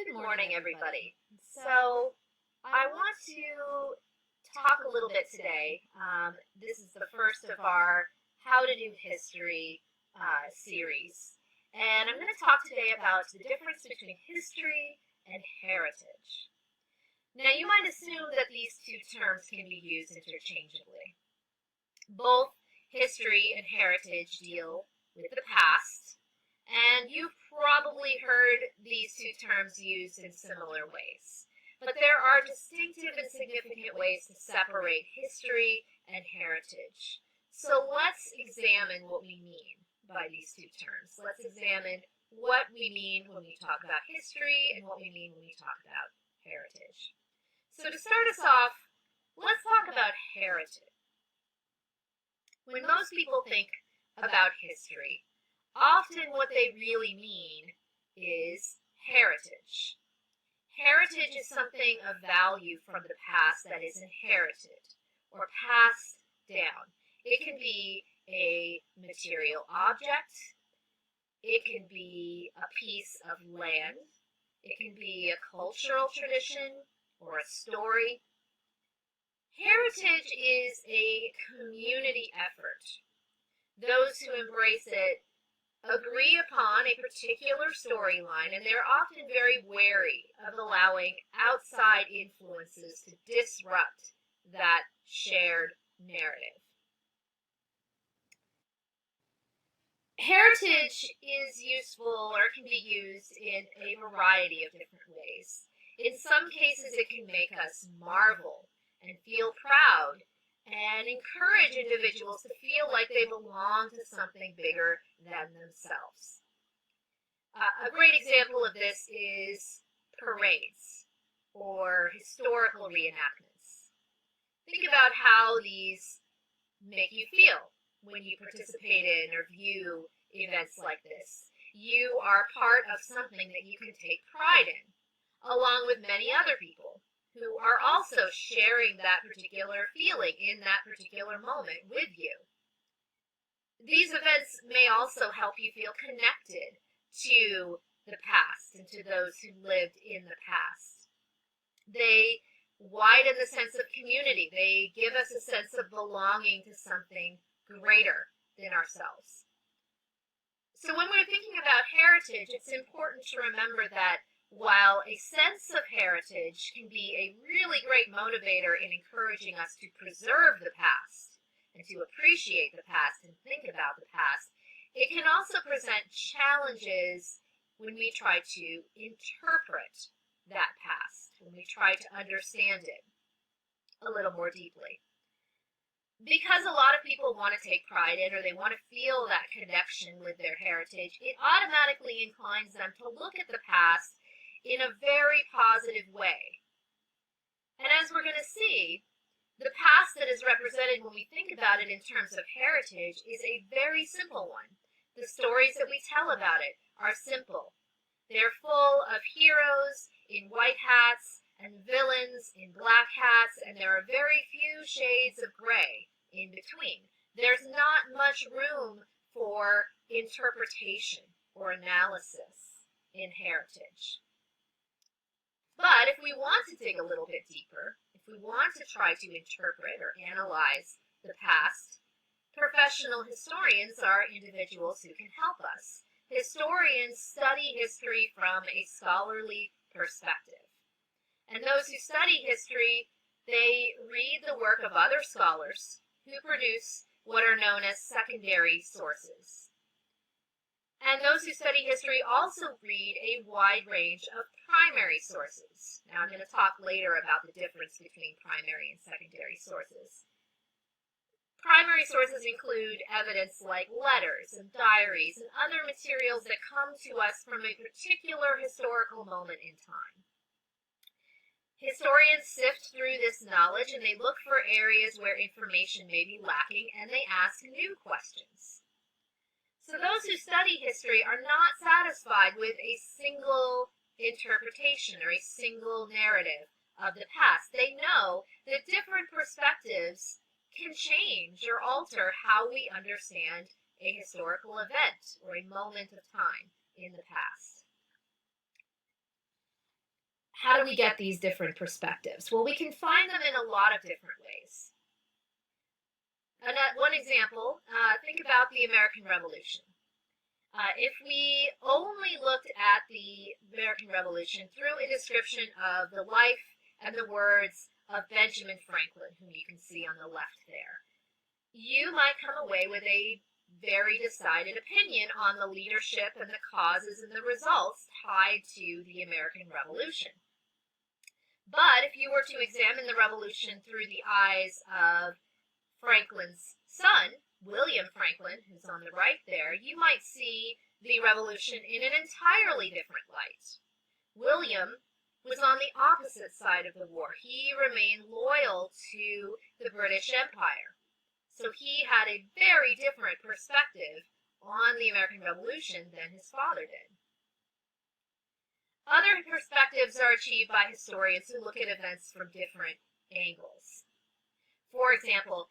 Good morning, everybody. So, I want to talk a little bit today. This is the first of our How to Do History series. And I'm going to talk today about the difference between history and heritage. Now, you might assume that these two terms can be used interchangeably. Both history and heritage deal with the past, and you've probably heard these two terms used in similar ways. But there are distinctive and significant ways to separate history and heritage. So let's examine what we mean by these two terms. Let's examine what we mean when we talk about history and what we mean when we talk about heritage. So to start us off, let's talk about heritage. When most people think about history, often what they really mean is heritage. Heritage is something of value from the past that is inherited or passed down. It can be a material object, it can be a piece of land, it can be a cultural tradition or a story. Heritage is a community effort. Those who embrace it agree upon a particular storyline, and they're often very wary of allowing outside influences to disrupt that shared narrative. Heritage is useful or can be used in a variety of different ways. In some cases, it can make us marvel and feel proud and encourage individuals to feel like they belong to something bigger than themselves. A great example of this is parades or historical reenactments. Think about how these make you feel when you participate in or view events like this. You are part of something that you can take pride in, along with many other people who are also sharing that particular feeling in that particular moment with you. These events may also help you feel connected to the past and to those who lived in the past. They widen the sense of community. They give us a sense of belonging to something greater than ourselves. So when we're thinking about heritage, it's important to remember that while a sense of heritage can be a really great motivator in encouraging us to preserve the past and to appreciate the past and think about the past, it can also present challenges when we try to interpret that past, when we try to understand it a little more deeply. Because a lot of people want to take pride in, or they want to feel that connection with their heritage, it automatically inclines them to look at the past in a very positive way. And as we're going to see, the past that is represented when we think about it in terms of heritage is a very simple one. The stories that we tell about it are simple. They're full of heroes in white hats and villains in black hats, and there are very few shades of gray in between. There's not much room for interpretation or analysis in heritage. But if we want to dig a little bit deeper, if we want to try to interpret or analyze the past, professional historians are individuals who can help us. Historians study history from a scholarly perspective. And those who study history, they read the work of other scholars who produce what are known as secondary sources. And those who study history also read a wide range of primary sources. Now, I'm going to talk later about the difference between primary and secondary sources. Primary sources include evidence like letters and diaries and other materials that come to us from a particular historical moment in time. Historians sift through this knowledge and they look for areas where information may be lacking, and they ask new questions. So those who study history are not satisfied with a single interpretation or a single narrative of the past. They know that different perspectives can change or alter how we understand a historical event or a moment of time in the past. How do we get these different perspectives? Well, we can find them in a lot of different ways. One example, think about the American Revolution. If we only looked at the American Revolution through a description of the life and the words of Benjamin Franklin, whom you can see on the left there, you might come away with a very decided opinion on the leadership and the causes and the results tied to the American Revolution. But if you were to examine the revolution through the eyes of Franklin's son, William Franklin, who's on the right there, you might see the revolution in an entirely different light. William was on the opposite side of the war. He remained loyal to the British Empire. So he had a very different perspective on the American Revolution than his father did. Other perspectives are achieved by historians who look at events from different angles. For example,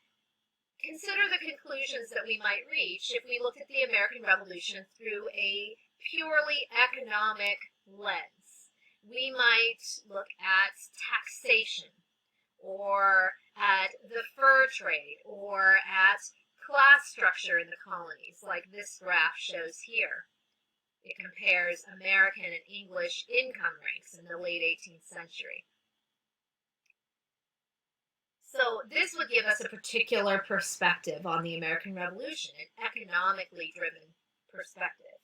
consider the conclusions that we might reach if we look at the American Revolution through a purely economic lens. We might look at taxation, or at the fur trade, or at class structure in the colonies, like this graph shows here. It compares American and English income ranks in the late 18th century. So this would give us a particular perspective on the American Revolution, an economically driven perspective.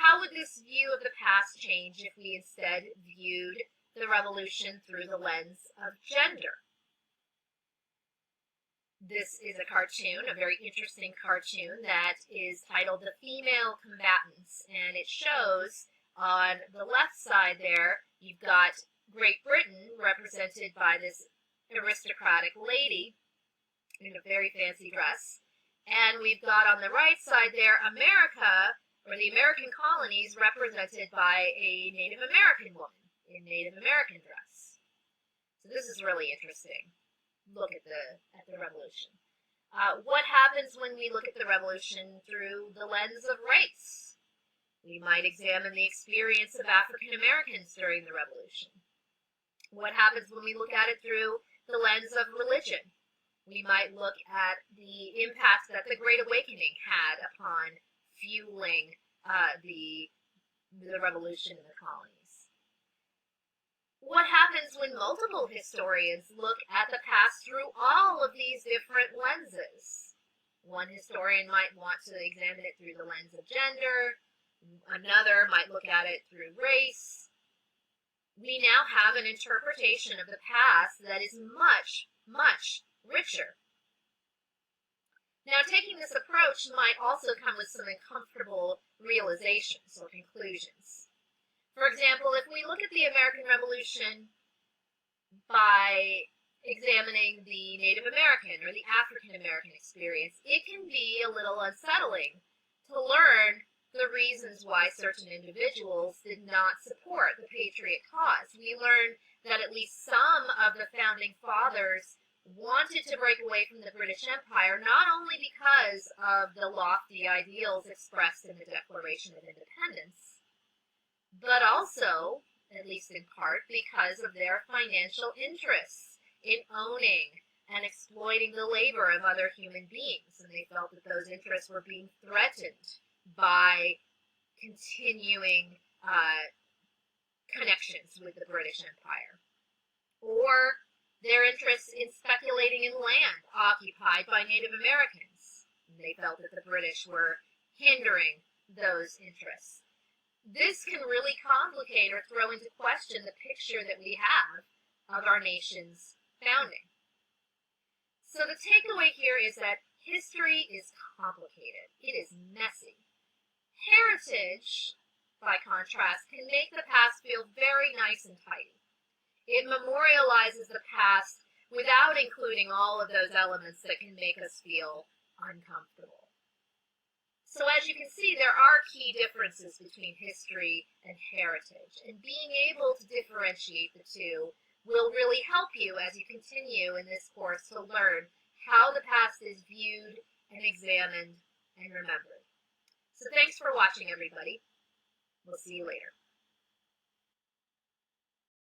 How would this view of the past change if we instead viewed the revolution through the lens of gender? This is a cartoon, a very interesting cartoon that is titled The Female Combatants, and it shows on the left side there, you've got Great Britain represented by this aristocratic lady in a very fancy dress, and we've got on the right side there America, or the American colonies, represented by a Native American woman in Native American dress. So this is really interesting. Look at the revolution. What happens when we look at the revolution through the lens of race? We might examine the experience of African Americans during the revolution. What happens when we look at it through the lens of religion? We might look at the impact that the Great Awakening had upon fueling the revolution in the colonies. What happens when multiple historians look at the past through all of these different lenses? One historian might want to examine it through the lens of gender. Another might look at it through race. We now have an interpretation of the past that is much, much richer. Now, taking this approach might also come with some uncomfortable realizations or conclusions. For example, if we look at the American Revolution by examining the Native American or the African American experience, it can be a little unsettling to learn the reasons why certain individuals did not support the Patriot cause. We learn that at least some of the founding fathers wanted to break away from the British Empire, not only because of the lofty ideals expressed in the Declaration of Independence, but also, at least in part, because of their financial interests in owning and exploiting the labor of other human beings. And they felt that those interests were being threatened by continuing connections with the British Empire. Or their interests in speculating in land occupied by Native Americans. And they felt that the British were hindering those interests. This can really complicate or throw into question the picture that we have of our nation's founding. So the takeaway here is that history is complicated. It is messy. Heritage, by contrast, can make the past feel very nice and tidy. It memorializes the past without including all of those elements that can make us feel uncomfortable. So as you can see, there are key differences between history and heritage, and being able to differentiate the two will really help you as you continue in this course to learn how the past is viewed and examined and remembered. So thanks for watching, everybody. We'll see you later.